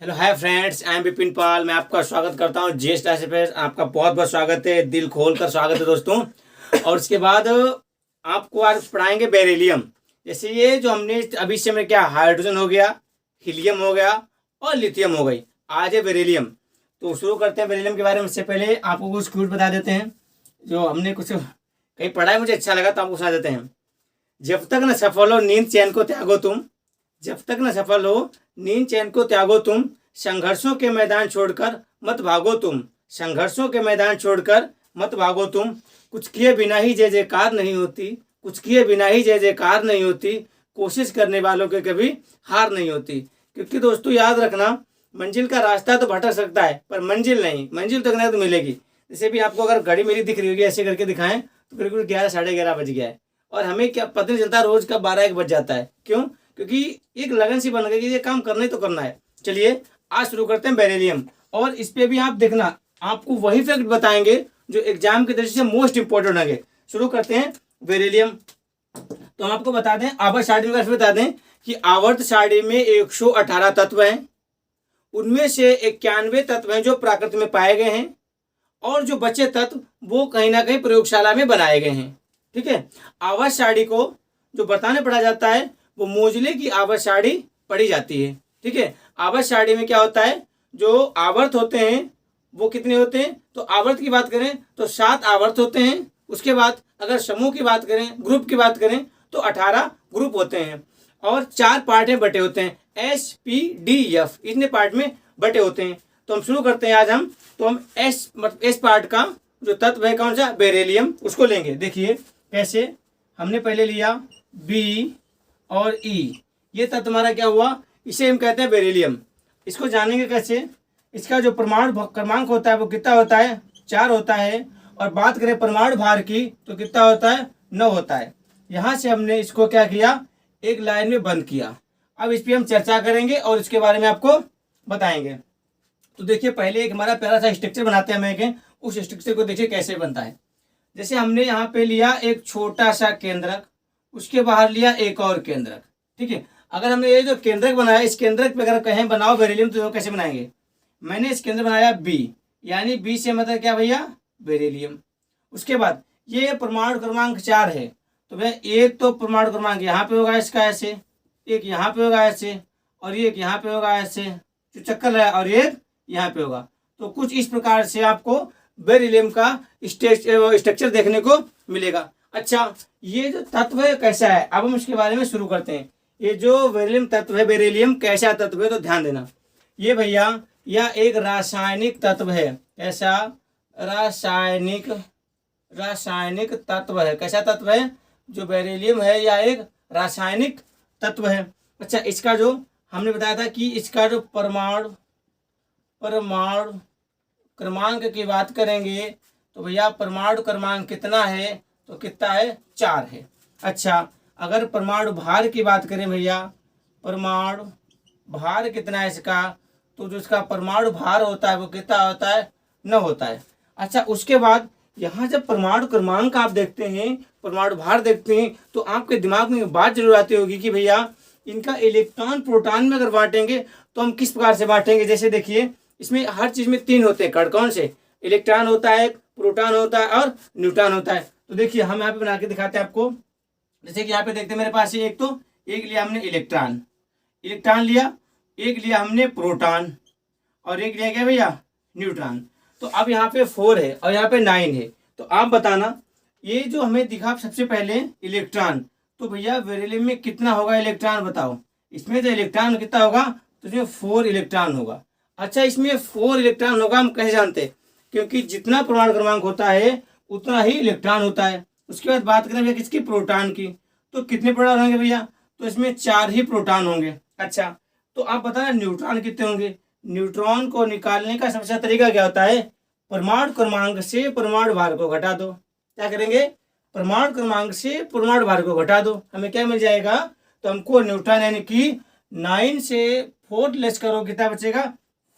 Hello hi friends, I am Vipin Pal. मैं आपका स्वागत करता हूँ जीएस क्लास पे। आपका बहुत बहुत स्वागत है, दिल खोल कर स्वागत है दोस्तों। और उसके बाद आपको आज पढ़ाएंगे बेरिलियम। जैसे ये जो हमने अभी से में क्या, हाइड्रोजन हो गया, हीलियम हो गया और लिथियम हो गई। आज है बेरिलियम। तो शुरू करते हैं बेरिलियम के बारे में। इससे पहले आपको कुछ क्यूट बता देते हैं जो हमने कुछ कहीं पढ़ा है, मुझे अच्छा लगा तो आपको सुना देते हैं। जब तक न सफल हो नींद चैन को त्यागो तुम, जब तक न सफल हो नींद चैन को त्यागो तुम, संघर्षों के मैदान छोड़कर मत भागो तुम, संघर्षों के मैदान छोड़कर मत भागो तुम। कुछ किए बिना ही जय जयकार नहीं होती, कुछ किए बिना ही जय जयकार नहीं होती, कोशिश करने वालों के कभी हार नहीं होती। क्योंकि दोस्तों याद रखना, मंजिल का रास्ता तो भटक सकता है पर मंजिल नहीं, मंजिल तक नहीं तो मिलेगी। जैसे भी आपको अगर घड़ी मेरी दिख रही होगी, ऐसे करके दिखाएं तो बिल्कुल 11 साढ़े 11 बज गया है और हमें क्या पता नहीं चलता रोज का 12 1 बज जाता है। क्यों? क्योंकि एक लगन सी बन गई कि ये काम करना ही तो करना है। चलिए आज शुरू करते हैं बेरिलियम। और इस पे भी आप देखना, आपको वही फैक्ट बताएंगे जो एग्जाम की दृष्टि से मोस्ट इंपॉर्टेंट होंगे। शुरू करते हैं बेरिलियम। तो हम आपको बता दें, आवर्त सारणी में बता दें कि आवर्त सारणी में 118 तत्व हैं। उनमें से 91 तत्व हैं जो प्रकृति में पाए गए हैं और जो बचे तत्व वो कहीं ना कहीं प्रयोगशाला में बनाए गए हैं। ठीक है। आवर्त सारणी को जो बताने पढ़ा जाता है वो मोजले की आवर्त सारणी पढ़ी जाती है। ठीक है। आवर्त सारणी में क्या होता है, जो आवर्त होते हैं वो कितने होते हैं, तो आवर्त की बात करें तो 7 आवर्त होते हैं। उसके बाद अगर समूह की बात करें, ग्रुप की बात करें तो 18 ग्रुप होते हैं और 4 पार्ट में बटे होते हैं, SPDF, इतने पार्ट में बटे होते हैं। तो हम शुरू करते हैं आज हम एस पार्ट का जो तत्व है कौन सा, बेरिलियम, उसको लेंगे। देखिए कैसे, हमने पहले लिया बी और ई, ये तत्व हमारा क्या हुआ, इसे हम कहते हैं बेरिलियम। इसको जानेंगे कैसे, इसका जो परमाणु क्रमांक होता है वो कितना होता है, 4 होता है। और बात करें परमाणु भार की तो कितना होता है, 9 होता है। यहाँ से हमने इसको क्या किया, एक लाइन में बंद किया। अब इस पर हम चर्चा करेंगे और इसके बारे में आपको बताएंगे। तो देखिए पहले एक हमारा प्यारा सा स्ट्रक्चर बनाते हैं हमें, उस स्ट्रक्चर को देखिए कैसे बनता है। जैसे हमने यहाँ पे लिया एक छोटा सा केंद्रक, उसके बाहर लिया एक और केंद्रक। ठीक है। अगर हमने ये जो केंद्रक बनाया, इस केंद्रक पे अगर कहें बनाओ बेरिलियम तो कैसे बनाएंगे, मैंने इस केंद्र बनाया बी, यानी बी से मतलब क्या भैया, बेरिलियम। उसके बाद ये परमाणु क्रमांक 4 है, तो भैया एक तो परमाणु क्रमांक यहाँ पे होगा इसका ऐसे, एक यहाँ पे होगा ऐसे, और एक यहाँ पे होगा ऐसे जो चक्कर है, और एक यहाँ पे होगा। तो कुछ इस प्रकार से आपको बेरिलियम का स्ट्रक्चर देखने को मिलेगा। अच्छा, ये जो तत्व है कैसा है, अब हम इसके बारे में शुरू करते हैं। ये जो बेरिलियम तत्व है, बेरिलियम कैसा तत्व है, तो ध्यान देना। ये भैया यह एक रासायनिक तत्व है। कैसा, रासायनिक तत्व है। कैसा तत्व है, जो बेरिलियम है यह एक रासायनिक तत्व है। अच्छा, इसका जो हमने बताया था कि इसका जो परमाणु क्रमांक की बात करेंगे तो भैया परमाणु क्रमांक कितना है, तो कितना है, 4 है। अच्छा, अगर परमाणु भार की बात करें भैया, परमाणु भार कितना है इसका, तो जो इसका परमाणु भार होता है वो कितना होता है, 9 होता है। अच्छा, उसके बाद यहाँ जब परमाणु क्रमांक आप देखते हैं, परमाणु भार देखते हैं, तो आपके दिमाग में बात जरूर आती होगी कि भैया इनका इलेक्ट्रॉन प्रोटॉन में अगर बांटेंगे तो हम किस प्रकार से बांटेंगे। जैसे देखिए इसमें हर चीज में 3 होते हैं कण, कौन से, इलेक्ट्रॉन होता है, प्रोटॉन होता है और न्यूट्रॉन होता है। तो देखिए हम यहाँ पे बना के दिखाते हैं आपको। जैसे कि यहाँ पे देखते हैं मेरे पास एक लिया हमने इलेक्ट्रॉन लिया, एक लिया हमने प्रोटॉन और एक लिया क्या भैया, न्यूट्रॉन। तो अब यहाँ पे 4 है और यहाँ पे 9 है। तो आप बताना, ये जो हमें दिखा सबसे पहले इलेक्ट्रॉन, तो भैया बेरिलियम में कितना होगा इलेक्ट्रॉन, बताओ। इसमें जो इलेक्ट्रॉन कितना होगा, तो इसमें 4 इलेक्ट्रॉन होगा। अच्छा, इसमें 4 इलेक्ट्रॉन होगा, हम कैसे जानते, क्योंकि जितना परमाणु क्रमांक होता है उतना ही इलेक्ट्रॉन होता है। उसके बाद बात करें भैया किसकी, प्रोटॉन की, तो कितने प्रोटॉन होंगे भैया, तो इसमें 4 ही प्रोटॉन होंगे। अच्छा, तो आप बताना न्यूट्रॉन कितने होंगे। न्यूट्रॉन को निकालने का सबसे अच्छा तरीका क्या होता है, परमाणु क्रमांक से परमाणु भार को घटा दो। क्या करेंगे, परमाणु क्रमांक से परमाणु भार को घटा दो, हमें क्या मिल जाएगा, तो हमको न्यूट्रॉन यानी कि 9 से 4 लेस करो, कितना बचेगा,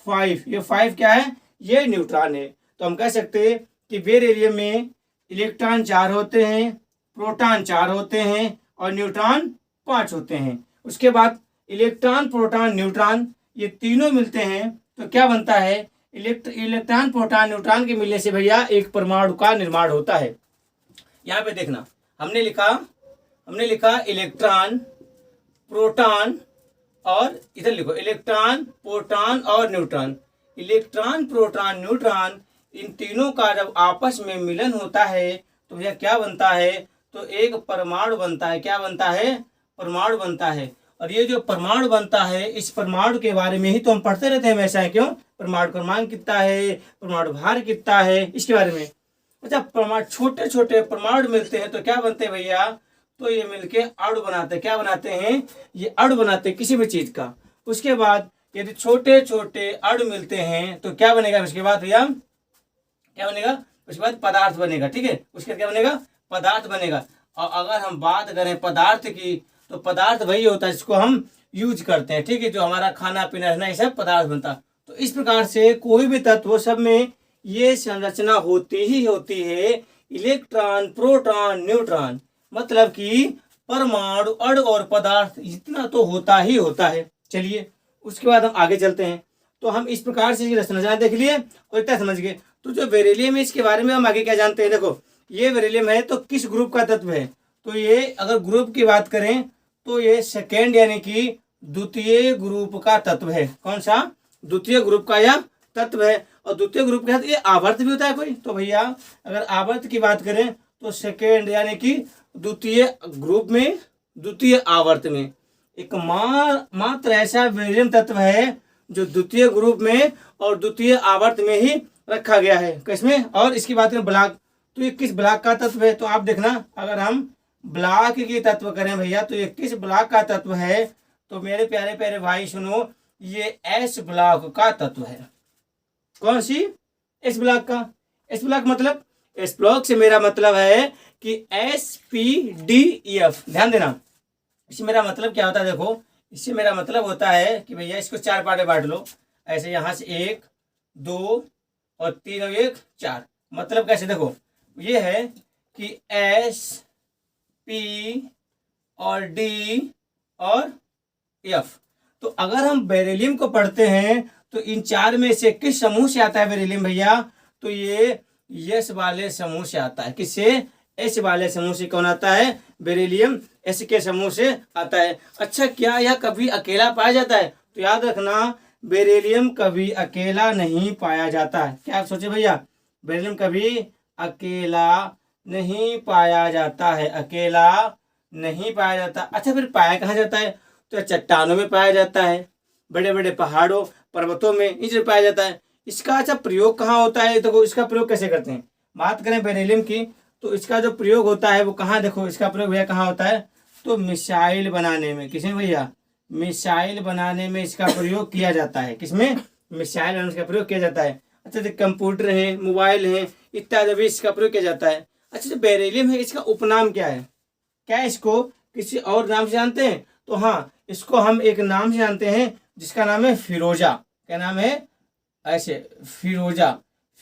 5। ये 5 क्या है, ये न्यूट्रॉन है। तो हम कह सकते हैं कि बेरिलियम में इलेक्ट्रॉन 4 होते हैं, प्रोटॉन 4 होते हैं और न्यूट्रॉन 5 होते हैं। उसके बाद इलेक्ट्रॉन, प्रोटॉन, न्यूट्रॉन ये तीनों मिलते हैं तो क्या बनता है, इलेक्ट्रॉन प्रोटॉन न्यूट्रॉन के मिलने से भैया एक परमाणु का निर्माण होता है। यहाँ पे देखना हमने लिखा इलेक्ट्रॉन प्रोटॉन और इधर लिखो इलेक्ट्रॉन प्रोटॉन और न्यूट्रॉन। इलेक्ट्रॉन प्रोटॉन न्यूट्रॉन इन तीनों का जब आपस में मिलन होता है तो यह क्या बनता है, तो एक परमाणु बनता है। क्या बनता है, परमाणु बनता है। और ये जो परमाणु बनता है इस परमाणु के बारे में ही तो हम पढ़ते रहते हैं हमेशा, क्यों, परमाणु क्रमांक कितना है, परमाणु भार कितना है, इसके बारे में। अच्छा, परमाणु छोटे छोटे परमाणु मिलते हैं तो क्या बनते हैं भैया, तो ये मिलके अणु बनाते हैं। क्या बनाते हैं, ये अणु बनाते हैं किसी भी चीज का। उसके बाद यदि छोटे छोटे अणु मिलते हैं तो क्या बनेगा, उसके बाद भैया क्या बनेगा, उसके बाद पदार्थ बनेगा। ठीक है, उसके बाद क्या बनेगा, पदार्थ बनेगा। और अगर हम बात करें पदार्थ की तो पदार्थ वही होता है जिसको हम यूज करते हैं। ठीक है, जो हमारा खाना पीना रहना ये सब पदार्थ बनता। तो इस प्रकार से कोई भी तत्व सब में ये संरचना होती ही होती है, इलेक्ट्रॉन प्रोटॉन न्यूट्रॉन, मतलब कि परमाणु अणु और पदार्थ इतना तो होता ही होता है। चलिए उसके बाद हम आगे चलते हैं। तो हम इस प्रकार से संरचना देख लिए और इतना समझ गए। तो जो बेरिलियम है इसके बारे में हम आगे क्या जानते हैं। देखो ये बेरिलियम है तो किस ग्रुप का तत्व है, तो ये अगर ग्रुप की बात करें तो ये सेकेंड यानी कि द्वितीय ग्रुप का तत्व है। कौन सा, द्वितीय ग्रुप का यह तत्व है। और द्वितीय ग्रुप के साथ ये आवर्त भी होता है कोई, तो भैया अगर आवर्त की बात करें तो सेकेंड यानी कि द्वितीय ग्रुप में द्वितीय आवर्त में एक मात्र ऐसा बेरिलियम तत्व है जो द्वितीय ग्रुप में और द्वितीय आवर्त में ही रखा गया है। किसमें, और इसकी बात करें ब्लॉक, तो ये किस ब्लॉक का तत्व है, तो आप देखना अगर हम ब्लॉक की तत्व करें भैया तो ये किस ब्लॉक का तत्व है, तो मेरे प्यारे प्यारे भाई सुनो, ये एस ब्लॉक का तत्व है। कौन सी, एस ब्लॉक का। एस ब्लॉक मतलब, एस ब्लॉक से मेरा मतलब है कि SPDEF। ध्यान देना, इससे मेरा मतलब क्या होता है, देखो इससे मेरा मतलब होता है कि भैया इसको 4 पार्ट में बांट लो। ऐसे यहाँ से 1 2 और 3 और 1 4। मतलब कैसे, देखो ये है कि S P और D और F। तो अगर हम बेरिलियम को पढ़ते हैं तो इन 4 में से किस समूह से आता है बेरिलियम भैया, तो ये एस वाले समूह से आता है। किससे, एस वाले समूह से। कौन आता है, बेरिलियम एस के समूह से आता है। अच्छा, क्या यह कभी अकेला पाया जाता है, तो याद रखना बेरिलियम कभी अकेला नहीं पाया जाता है। क्या आप सोचे भैया, बेरिलियम कभी अकेला नहीं पाया जाता है, अकेला नहीं पाया जाता। अच्छा, फिर पाया कहाँ जाता है, तो चट्टानों में पाया जाता है, बड़े बड़े पहाड़ों पर्वतों में इनसे पाया जाता है। इसका अच्छा प्रयोग कहाँ होता है, देखो इसका प्रयोग कैसे करते हैं। बात करें बेरिलियम की तो इसका जो प्रयोग होता है वो कहाँ, देखो इसका प्रयोग भैया कहाँ होता है, तो मिसाइल बनाने में। किसमें भैया, मिसाइल बनाने में इसका प्रयोग किया जाता है। किसमें, मिसाइल बनाने में इसका प्रयोग किया जाता है। अच्छा, जो कंप्यूटर है, मोबाइल है, इत्यादि भी इसका प्रयोग किया जाता है। अच्छा, जो बेरिलियम है इसका उपनाम क्या है, क्या इसको किसी और नाम से जानते हैं, तो हाँ इसको हम एक नाम से जानते हैं जिसका नाम है फिरोजा। क्या नाम है, ऐसे फिरोजा।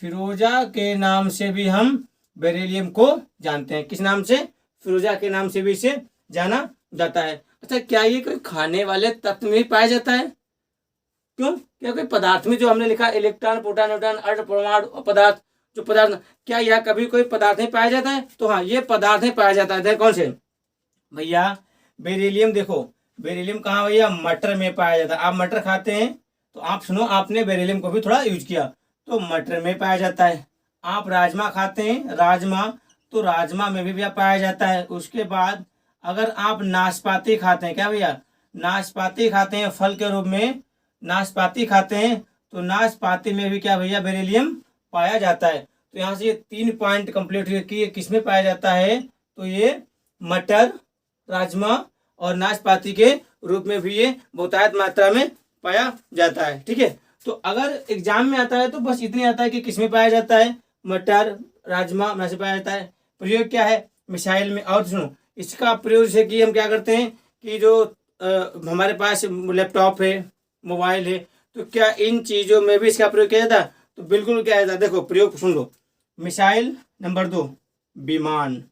फिरोजा के नाम से भी हम बेरिलियम को जानते हैं। किस नाम से, फिरोजा के नाम से भी इसे जाना जाता है। अच्छा, क्या ये कोई खाने वाले तत्व में पाया जाता है, क्यों, क्या कोई पदार्थ में, जो हमने लिखा इलेक्ट्रॉन प्रोटॉन न्यूट्रॉन अणु परमाणु पदार्थ, जो पदार्थ, क्या यह कभी कोई पदार्थ में पाया जाता है, तो हाँ ये पदार्थ में पाया जाता है। कौन से भैया, बेरिलियम। देखो बेरिलियम कहाँ भैया, मटर में पाया जाता है। आप मटर खाते हैं तो आप सुनो, आपने बेरिलियम को भी थोड़ा यूज किया, तो मटर में पाया जाता है। आप राजमा खाते हैं, राजमा, तो राजमा में भी पाया जाता है। उसके बाद अगर आप नाशपाती खाते हैं, क्या भैया, नाशपाती खाते हैं फल के रूप में, नाशपाती खाते हैं तो नाशपाती में भी क्या भैया, बेरिलियम पाया जाता है। तो यहाँ से ये 3 पॉइंट कंप्लीट हुए कि किस में पाया जाता है, तो ये मटर, राजमा और नाशपाती के रूप में भी ये बहुतायत मात्रा में पाया जाता है। ठीक है, तो अगर एग्जाम में आता है तो बस इतने आता है कि किस में पाया जाता है, मटर राजमा में से पाया जाता है। प्रयोग क्या है, मिसाइल में। और सुनो, इसका प्रयोग जैसे कि हम क्या करते हैं कि जो हमारे पास लैपटॉप है, मोबाइल है, तो क्या इन चीज़ों में भी इसका प्रयोग किया जाता है, तो बिल्कुल किया जाता है। देखो प्रयोग सुन लो, मिसाइल। नंबर 2 विमान,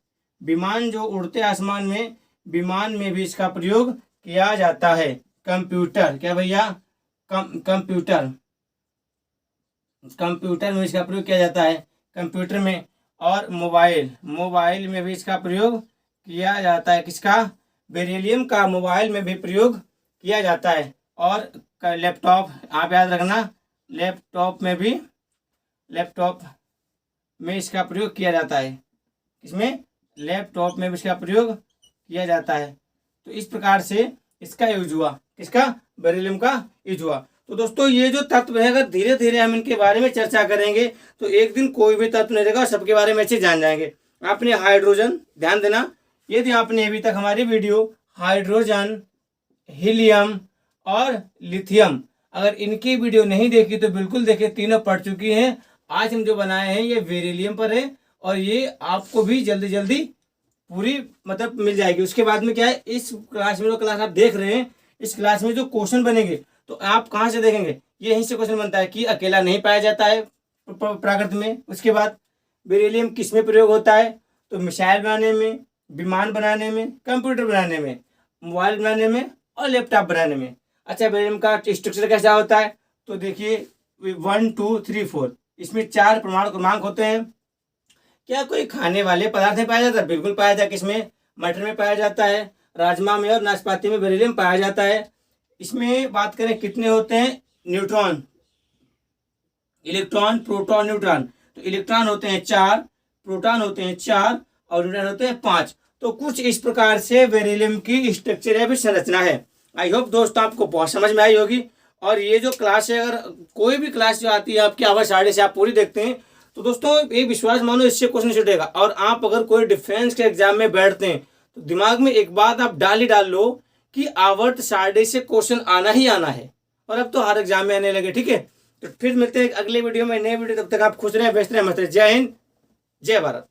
विमान जो उड़ते आसमान में, विमान में भी इसका प्रयोग किया जाता है। कंप्यूटर, क्या भैया, कंप्यूटर कंप्यूटर में इसका प्रयोग किया जाता है, कंप्यूटर में। और मोबाइल में भी इसका प्रयोग किया जाता है। किसका? बेरिलियम का मोबाइल में भी प्रयोग किया जाता है। और लैपटॉप, आप याद रखना, लैपटॉप में इसका प्रयोग किया जाता है। इसमें लैपटॉप में भी इसका प्रयोग किया जाता है। तो इस प्रकार से इसका यूज हुआ। किसका? बेरिलियम का यूज हुआ। तो दोस्तों ये जो तत्व है, अगर धीरे धीरे हम इनके बारे में चर्चा करेंगे तो एक दिन कोई भी तत्व नहीं रहेगा, सबके बारे में अच्छे जान जाएंगे। आपने हाइड्रोजन, ध्यान देना, यदि आपने अभी तक हमारी वीडियो हाइड्रोजन, हीलियम और लिथियम, अगर इनकी वीडियो नहीं देखी तो बिल्कुल देखे, तीनों पढ़ चुकी हैं। आज हम जो बनाए हैं ये बेरिलियम पर है और ये आपको भी जल्दी जल्दी पूरी मतलब मिल जाएगी। उसके बाद में क्या है, इस क्लास में जो क्लास आप देख रहे हैं, इस क्लास में जो क्वेश्चन बनेंगे तो आप कहाँ से देखेंगे, ये यहीं से क्वेश्चन बनता है कि अकेला नहीं पाया जाता है प्रकृति में। उसके बाद बेरिलियम किस में प्रयोग होता है, तो मिसाइल बनाने में, विमान बनाने में, कंप्यूटर बनाने में, मोबाइल बनाने में और लैपटॉप बनाने में। अच्छा, बेरिलियम का स्ट्रक्चर कैसा होता है, तो देखिए 1 2 3 4, इसमें 4 परमाणु क्रमांक होते हैं। क्या कोई खाने वाले पदार्थ में पाया जाता है? बिल्कुल पाया जाता है। किसमें? मटर में पाया जाता है, राजमा में और नाशपाती में बेरिलियम पाया जाता है। इसमें बात करें कितने होते हैं, न्यूट्रॉन, इलेक्ट्रॉन, प्रोटॉन, न्यूट्रॉन। तो इलेक्ट्रॉन होते हैं 4, प्रोटॉन होते हैं 4 और न्यूट्रॉन होते हैं 5। तो कुछ इस प्रकार से बेरिलियम की स्ट्रक्चर है, भी संरचना है। आई होप दोस्तों आपको बहुत समझ में आई होगी। और ये जो क्लास है, अगर कोई भी क्लास जो आती है आपकी आवाज़ 8:30 से आप पूरी देखते हैं तो दोस्तों एक विश्वास मानो, इससे क्वेश्चन छूटेगा। और आप अगर कोई डिफेंस के एग्जाम में बैठते हैं तो दिमाग में एक बात आप डाल लो कि आवर्त 8:30 से क्वेश्चन आना ही आना है। और अब तो हर एग्जाम में आने लगे। ठीक है, तो फिर मिलते हैं अगले वीडियो में, नए वीडियो। तब तक आप खुश रहें, व्यस्त रहें, मस्त रहें। जय हिंद, जय भारत।